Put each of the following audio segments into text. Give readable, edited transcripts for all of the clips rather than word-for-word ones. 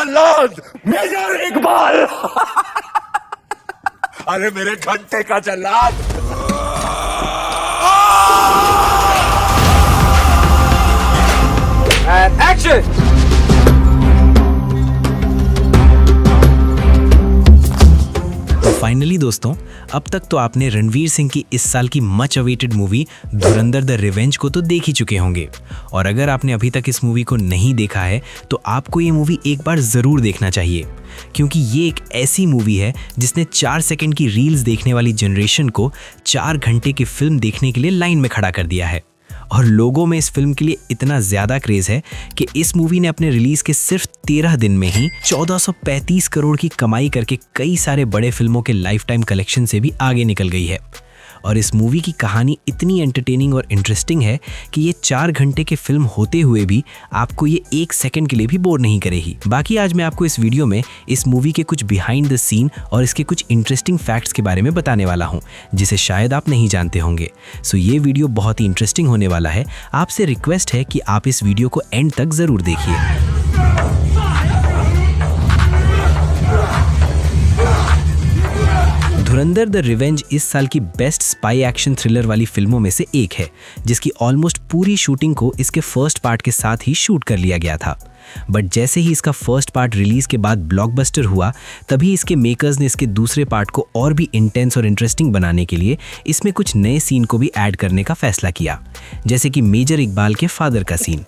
जल्लाद major Iqbal. अरे मेरे घंटे का जल्लाद। And action! तो फाइनली दोस्तों, अब तक तो आपने रणवीर सिंह की इस साल की much awaited movie Dhurandhar the revenge को तो देख ही चुके होंगे। और अगर आपने अभी तक इस मूवी को नहीं देखा है तो आपको ये मूवी एक बार ज़रूर देखना चाहिए, क्योंकि ये एक ऐसी मूवी है जिसने 4 सेकंड की रील्स देखने वाली जनरेशन को 4 घंटे की फिल्म देखने के लिए लाइन में खड़ा कर दिया है। और लोगों में इस फिल्म के लिए इतना ज़्यादा क्रेज़ है कि इस मूवी ने अपने रिलीज़ के सिर्फ 13 दिन में ही 1435 करोड़ की कमाई करके कई सारे बड़े फिल्मों के लाइफ टाइम कलेक्शन से भी आगे निकल गई है। और इस मूवी की कहानी इतनी एंटरटेनिंग और इंटरेस्टिंग है कि ये 4 घंटे के फिल्म होते हुए भी आपको ये 1 सेकंड के लिए भी बोर नहीं करेगी। बाकी आज मैं आपको इस वीडियो में इस मूवी के कुछ बिहाइंड द सीन और इसके कुछ इंटरेस्टिंग फैक्ट्स के बारे में बताने वाला हूँ, जिसे शायद आप नहीं जानते होंगे। सो ये वीडियो बहुत ही इंटरेस्टिंग होने वाला है। आपसे रिक्वेस्ट है कि आप इस वीडियो को एंड तक ज़रूर देखिए। धुरंधर द रिवेंज इस साल की बेस्ट स्पाई एक्शन थ्रिलर वाली फिल्मों में से एक है, जिसकी ऑलमोस्ट पूरी शूटिंग को इसके फर्स्ट पार्ट के साथ ही शूट कर लिया गया था। बट जैसे ही इसका फर्स्ट पार्ट रिलीज के बाद ब्लॉकबस्टर हुआ, तभी इसके मेकर्स ने इसके दूसरे पार्ट को और भी इंटेंस और इंटरेस्टिंग बनाने के लिए इसमें कुछ नए सीन को भी ऐड करने का फैसला किया, जैसे कि मेजर इकबाल के फादर का सीन।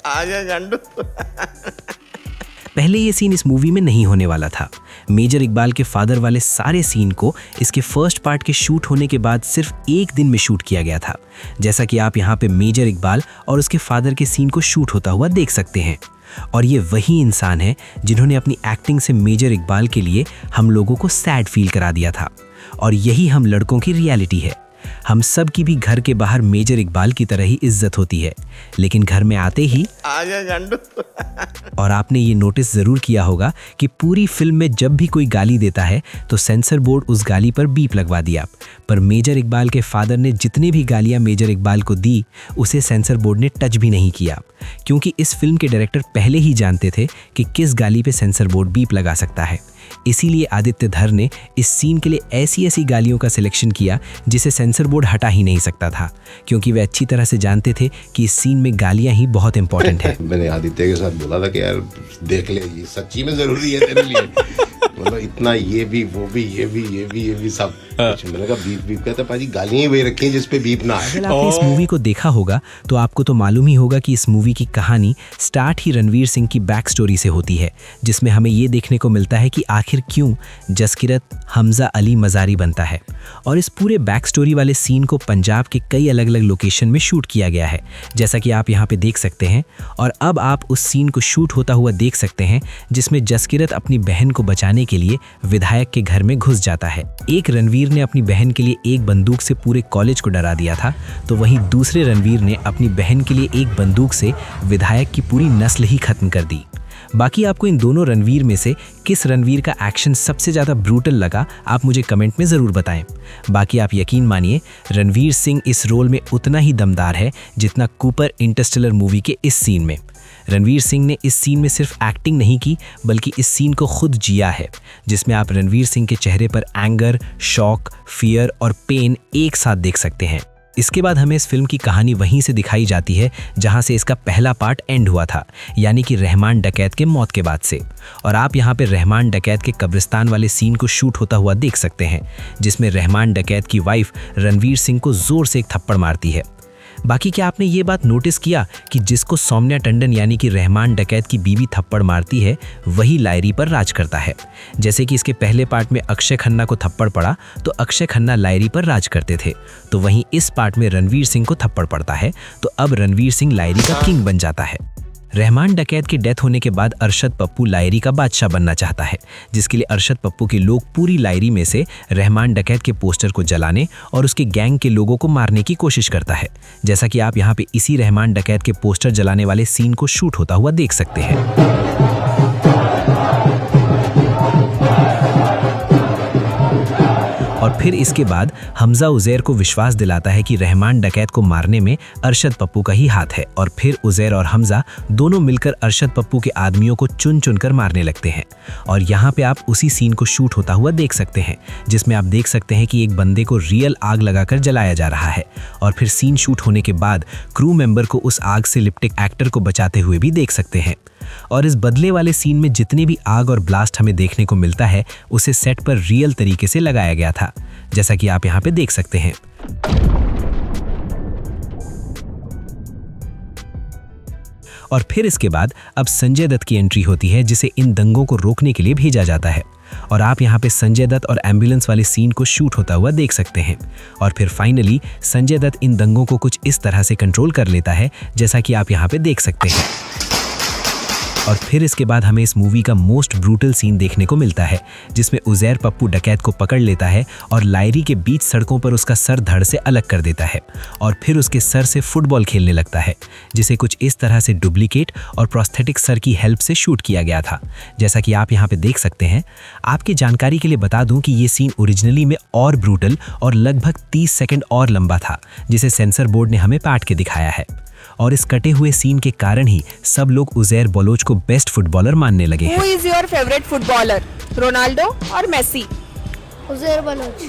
पहले ये सीन इस मूवी में नहीं होने वाला था। मेजर इकबाल के फादर वाले सारे सीन को इसके फर्स्ट पार्ट के शूट होने के बाद सिर्फ 1 दिन में शूट किया गया था, जैसा कि आप यहाँ पे मेजर इकबाल और उसके फादर के सीन को शूट होता हुआ देख सकते हैं। और ये वही इंसान है जिन्होंने अपनी एक्टिंग से मेजर इकबाल के लिए हम लोगों को सैड फील करा दिया था। और यही हम लड़कों की रियलिटी है। हम सब की भी घर के बाहर मेजर इकबाल की तरह ही इज्जत होती है, लेकिन घर में आते ही और आपने ये नोटिस ज़रूर किया होगा कि पूरी फिल्म में जब भी कोई गाली देता है तो सेंसर बोर्ड उस गाली पर बीप लगवा दिया। पर मेजर इकबाल के फादर ने जितने भी गालियाँ मेजर इकबाल को दी, उसे सेंसर बोर्ड ने टच भी नहीं किया, क्योंकि इस फिल्म के डायरेक्टर पहले ही जानते थे कि किस गाली पे सेंसर बोर्ड बीप लगा सकता है। इसीलिए आदित्य धर ने इस सीन के लिए ऐसी ऐसी गालियों का सिलेक्शन किया जिसे सेंसर बोर्ड हटा ही नहीं सकता था, क्योंकि वे अच्छी तरह से जानते थे कि इस सीन में गालियां ही बहुत इंपॉर्टेंट है। मैंने आदित्य के साथ बोला था कि यार देख ले, ये सच्ची में जरूरी है तेरे लिए। मतलब इतना ये भी वो भी ये भी सब। मैंने कहा बीप बीप कहता पाजी गालियां ही वही रखी हैं जिस पे बीप ना आए। अगर आपने इस मूवी को देखा होगा तो आपको तो मालूम ही होगा कि इस मूवी की कहानी स्टार्ट ही रणवीर सिंह की बैक स्टोरी से होती है, जिसमें हमें ये देखने को मिलता है कि आखिर क्यों जसकिरत हमजा अली मज़ारी बनता है। और इस पूरे बैक स्टोरी वाले सीन को पंजाब के कई अलग अलग लोकेशन में शूट किया गया है, जैसा कि आप यहाँ पे देख सकते हैं। और अब आप उस सीन को शूट होता हुआ देख सकते हैं जिसमें जसकिरत अपनी बहन को बचाने के लिए विधायक के घर में घुस जाता है। एक रणवीर ने अपनी बहन के लिए एक बंदूक से पूरे कॉलेज को डरा दिया था, तो वहीं दूसरे रणवीर ने अपनी बहन के लिए एक बंदूक से विधायक की पूरी नस्ल ही खत्म कर दी। बाकी आपको इन दोनों रणवीर में से किस रणवीर का एक्शन सबसे ज़्यादा ब्रूटल लगा, आप मुझे कमेंट में ज़रूर बताएं। बाकी आप यकीन मानिए, रणवीर सिंह इस रोल में उतना ही दमदार है जितना कूपर इंटरस्टेलर मूवी के इस सीन में। रणवीर सिंह ने इस सीन में सिर्फ एक्टिंग नहीं की, बल्कि इस सीन को खुद जिया है, जिसमें आप रणवीर सिंह के चेहरे पर एंगर, शॉक, फियर और पेन एक साथ देख सकते हैं। इसके बाद हमें इस फिल्म की कहानी वहीं से दिखाई जाती है जहां से इसका पहला पार्ट एंड हुआ था, यानी कि रहमान डकैत के मौत के बाद से। और आप यहां पे रहमान डकैत के कब्रिस्तान वाले सीन को शूट होता हुआ देख सकते हैं, जिसमें रहमान डकैत की वाइफ रणवीर सिंह को जोर से एक थप्पड़ मारती है। बाकी क्या आपने ये बात नोटिस किया कि जिसको सौम्या टंडन यानी कि रहमान डकैत की बीवी थप्पड़ मारती है, वही लायरी पर राज करता है। जैसे कि इसके पहले पार्ट में अक्षय खन्ना को थप्पड़ पड़ा तो अक्षय खन्ना लायरी पर राज करते थे, तो वहीं इस पार्ट में रणवीर सिंह को थप्पड़ पड़ता है तो अब रणवीर सिंह लायरी का किंग बन जाता है। रहमान डकैत की डेथ होने के बाद अरशद पप्पू लायरी का बादशाह बनना चाहता है, जिसके लिए अरशद पप्पू के लोग पूरी लायरी में से रहमान डकैत के पोस्टर को जलाने और उसके गैंग के लोगों को मारने की कोशिश करता है, जैसा कि आप यहाँ पे इसी रहमान डकैत के पोस्टर जलाने वाले सीन को शूट होता हुआ देख सकते हैं। और फिर इसके बाद हमजा उजैर को विश्वास दिलाता है कि रहमान डकैत को मारने में अरशद पप्पू का ही हाथ है, और फिर उजैर और हमजा दोनों मिलकर अरशद पप्पू के आदमियों को चुन चुनकर मारने लगते हैं। और यहाँ पे आप उसी सीन को शूट होता हुआ देख सकते हैं जिसमें आप देख सकते हैं कि एक बंदे को रियल आग लगाकर जलाया जा रहा है, और फिर सीन शूट होने के बाद क्रू मेंबर को उस आग से लिपटे एक्टर को बचाते हुए भी देख सकते हैं। और इस बदले वाले सीन में जितने भी आग और ब्लास्ट हमें देखने को मिलता है उसे सेट पर रियल तरीके से लगाया गया था, जैसा कि आप यहाँ पे देख सकते हैं। और फिर इसके बाद अब संजय दत्त की एंट्री होती है, जिसे इन दंगों को रोकने के लिए भेजा जाता है। और आप यहाँ पे संजय दत्त और एम्बुलेंस वाले सीन को शूट होता हुआ देख सकते हैं। और फिर फाइनली संजय दत्त इन दंगों को कुछ इस तरह से कंट्रोल कर लेता है, जैसा कि आप यहाँ पे देख सकते हैं। और फिर इसके बाद हमें इस मूवी का मोस्ट ब्रूटल सीन देखने को मिलता है, जिसमें उजैर पप्पू डकैत को पकड़ लेता है और लायरी के बीच सड़कों पर उसका सर धड़ से अलग कर देता है, और फिर उसके सर से फुटबॉल खेलने लगता है, जिसे कुछ इस तरह से डुप्लीकेट और प्रोस्थेटिक सर की हेल्प से शूट किया गया था, जैसा कि आप यहाँ पे देख सकते हैं। आपकी जानकारी के लिए बता दूं कि ये सीन ओरिजिनली में और ब्रूटल और लगभग 30 सेकंड और लंबा था, जिसे सेंसर बोर्ड ने हमें काट के दिखाया है। और इस कटे हुए सीन के कारण ही सब लोग उजैर बलोच को बेस्ट फुटबॉलर मानने लगे हैं। Who is your favorite footballer? Ronaldo और मेसी? उजैर बलोच।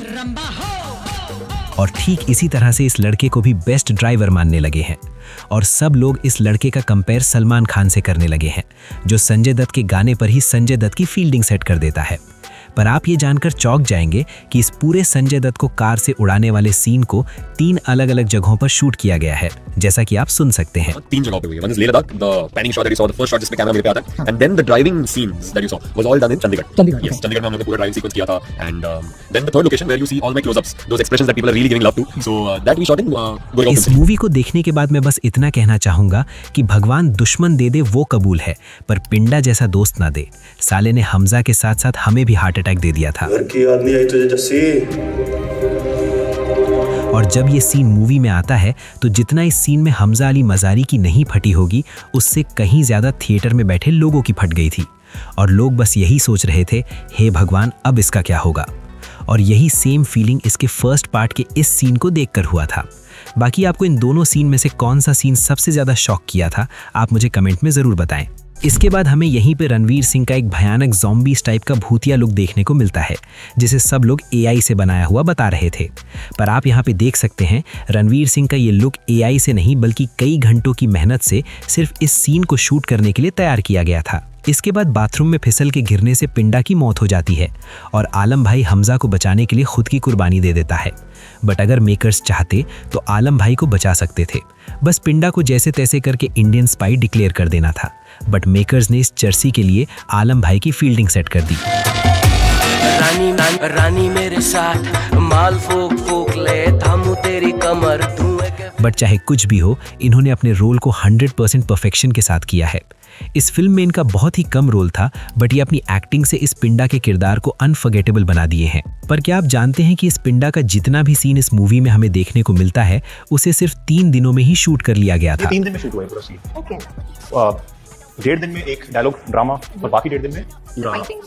और ठीक इसी तरह से इस लड़के को भी बेस्ट ड्राइवर मानने लगे हैं। और सब लोग इस लड़के का कंपेयर सलमान खान से करने लगे हैं, जो संजय दत्त के गाने पर ही संजय दत्त की फील्डिंग सेट कर देता है। पर आप ये जानकर चौंक जाएंगे कि इस पूरे संजय दत्त को कार से उड़ाने वाले सीन को 3 अलग-अलग जगहों पर शूट किया गया है, जैसा कि आप सुन सकते हैं। 3 जगहों पे हुई है। One is Leh Ladakh, the panning shot that you saw, the first shot जिसमें कैमरा मेरे पे आता है, and then the driving scenes that you saw was all done in Chandigarh. Yes, Chandigarh में हम लोग ने पूरा ड्राइविंग सीक्वेंस किया था, and then the third location where you see all my close-ups, those expressions that people are really giving love to, so that we shot in Goregaon. इस movie को देखने के बाद मैं बस इतना कहना चाहूंगा कि भगवान दुश्मन दे दे वो कबूल है, पर पिंडा जैसा दोस्त ना दे। साले ने हमजा के साथ साथ हमें भी हार्ट अटैक दे दिया था। की याद नहीं आई तुझे जस्सी? और जब ये सीन मूवी में आता है तो जितना इस सीन में हमजा अली मज़ारी की नहीं फटी होगी, उससे कहीं ज़्यादा थिएटर में बैठे लोगों की फट गई थी। और लोग बस यही सोच रहे थे, हे भगवान अब इसका क्या होगा। और यही सेम फीलिंग इसके फर्स्ट पार्ट के इस सीन को देखकर हुआ था। बाकी आपको इन दोनों सीन में से कौन सा सीन सबसे ज़्यादा शॉक किया था, आप मुझे कमेंट में ज़रूर बताएं। इसके बाद हमें यहीं पे रणवीर सिंह का एक भयानक ज़ॉम्बीज़ टाइप का भूतिया लुक देखने को मिलता है, जिसे सब लोग AI से बनाया हुआ बता रहे थे। पर आप यहाँ पे देख सकते हैं रणवीर सिंह का ये लुक AI से नहीं बल्कि कई घंटों की मेहनत से सिर्फ इस सीन को शूट करने के लिए तैयार किया गया था। इसके बाद बाथरूम में फिसल के गिरने से पिंडा की मौत हो जाती है और आलम भाई हमजा को बचाने के लिए खुद की कुर्बानी दे देता है। बट अगर मेकर्स चाहते तो आलम भाई को बचा सकते थे, बस पिंडा को जैसे तैसे करके इंडियन स्पाई डिक्लेयर कर देना था। बट मेकर्स ने इस जर्सी के लिए आलम भाई की फील्डिंग सेट कर दी। रानी मेरे साथ माल फूक फूक ले, थामू तेरी कमर धुएं के। बट चाहे कुछ भी हो, इन्होंने अपने रोल को 100% परफेक्शन के साथ किया है। इस फिल्म में इनका बहुत ही कम रोल था, बट ये अपनी एक्टिंग से इस पिंडा के किरदार को अनफॉरगेटेबल बना दिए हैं। पर क्या आप जानते हैं कि इस पिंडा का जितना भी सीन इस मूवी में हमें देखने को मिलता है, उसे सिर्फ 3 दिनों में ही शूट कर लिया गया था। 3 दिन में शूट हुआ है पूरा सीन। ओके। 1.5 दिन में एक डायलॉग ड्रामा और बाकी 1.5 दिन में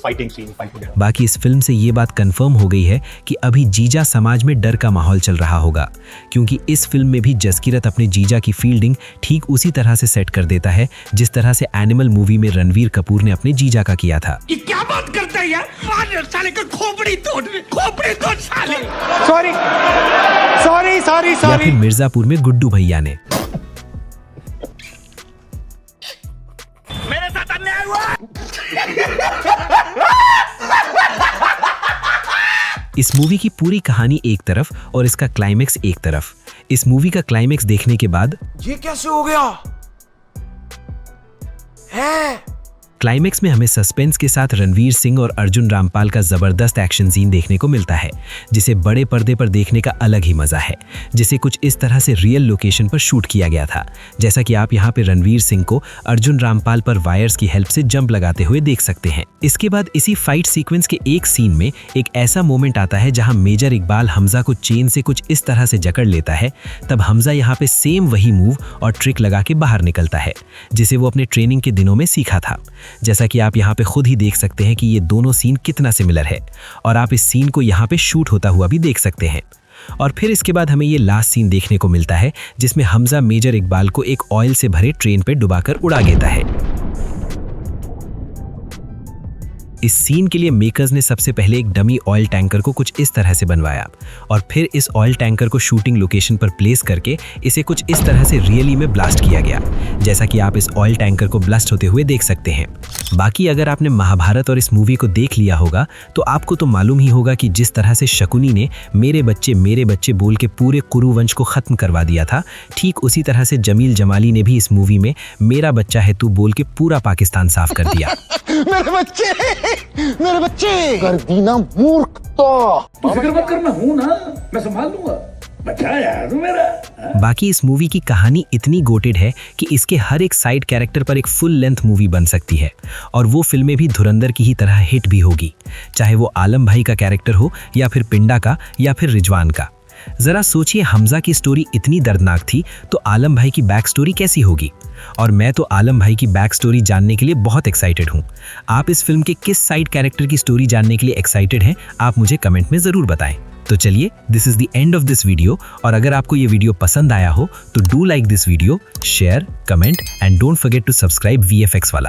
फाइटिंग सीन फाइट वगैरह। बाकी इस फिल्म से ये बात कंफर्म हो गई है कि अभी जीजा समाज में डर का माहौल चल रहा होगा, क्योंकि इस फिल्म में भी जसकीरत अपने जीजा की फील्डिंग ठीक उसी तरह से सेट कर देता है जिस तरह से एनिमल मूवी में रणवीर कपूर ने अपने जीजा का किया था। ये क्या बात करता है यार? मार साले का खोपड़ी तोड़ साले। सॉरी। या फिर मिर्जापुर में गुड्डू भैया ने। मेरे साथ अन्याय हुआ। इस मूवी की पूरी कहानी एक तरफ और इसका क्लाइमेक्स एक तरफ। इस मूवी का क्लाइमेक्स देखने के बाद ये कैसे हो गया है? क्लाइमेक्स में हमें सस्पेंस के साथ रणवीर सिंह और अर्जुन रामपाल का जबरदस्त एक्शन सीन देखने को मिलता है, जिसे बड़े पर्दे पर देखने का अलग ही मजा है, जिसे कुछ इस तरह से रियल लोकेशन पर शूट किया गया था, जैसा कि आप यहाँ पे रणवीर सिंह को अर्जुन रामपाल पर वायर्स की हेल्प से जंप लगाते हुए देख सकते हैं। इसके बाद इसी फाइट सीक्वेंस के एक सीन में एक ऐसा मोमेंट आता है जहाँ मेजर इकबाल हमजा को चेन से कुछ इस तरह से जकड़ लेता है। तब हमजा यहाँ पे सेम वही मूव और ट्रिक लगा के बाहर निकलता है, जिसे वो अपने ट्रेनिंग के दिनों में सीखा था। जैसा कि आप यहाँ पे खुद ही देख सकते हैं कि ये दोनों सीन कितना सिमिलर है, और आप इस सीन को यहाँ पे शूट होता हुआ भी देख सकते हैं। और फिर इसके बाद हमें ये लास्ट सीन देखने को मिलता है जिसमें हमजा मेजर इकबाल को एक ऑयल से भरे ट्रेन पे डुबाकर उड़ा देता है। इस सीन के लिए मेकर्स ने सबसे पहले एक डमी ऑयल टैंकर को कुछ इस तरह से बनवाया और फिर इस ऑयल टैंकर को शूटिंग लोकेशन पर प्लेस करके इसे कुछ इस तरह से रियली में ब्लास्ट किया गया, जैसा कि आप इस ऑयल टैंकर को ब्लास्ट होते हुए देख सकते हैं। बाकी अगर आपने महाभारत और इस मूवी को देख लिया होगा तो आपको तो मालूम ही होगा कि जिस तरह से शकुनी ने मेरे बच्चे बोल के पूरे कुरु वंश को खत्म करवा दिया था, ठीक उसी तरह से जमील जमाली ने भी इस मूवी में मेरा बच्चा है तू बोल के पूरा पाकिस्तान साफ कर दिया। मेरे बच्चे कर दी ना मूर्खता। फिक्र मत करना, हूं ना, मैं संभाल लूंगा। बच्चा यार तू मेरा। बाकी इस मूवी की कहानी इतनी गोटेड है कि इसके हर एक साइड कैरेक्टर पर एक फुल लेंथ मूवी बन सकती है और वो फिल्में भी धुरंधर की ही तरह हिट भी होगी, चाहे वो आलम भाई का कैरेक्टर हो या फिर पिंडा का या फिर रिजवान का। जरा सोचिए, हमजा की स्टोरी इतनी दर्दनाक थी तो आलम भाई की बैक स्टोरी कैसी होगी। और मैं तो आलम भाई की बैक स्टोरी जानने के लिए बहुत एक्साइटेड हूँ। आप इस फिल्म के किस साइड कैरेक्टर की स्टोरी जानने के लिए एक्साइटेड हैं, आप मुझे कमेंट में जरूर बताएं। तो चलिए, this is the end of this video, और अगर आपको ये वीडियो पसंद आया हो तो do like this video, share, comment and don't forget to subscribe VFX वाला।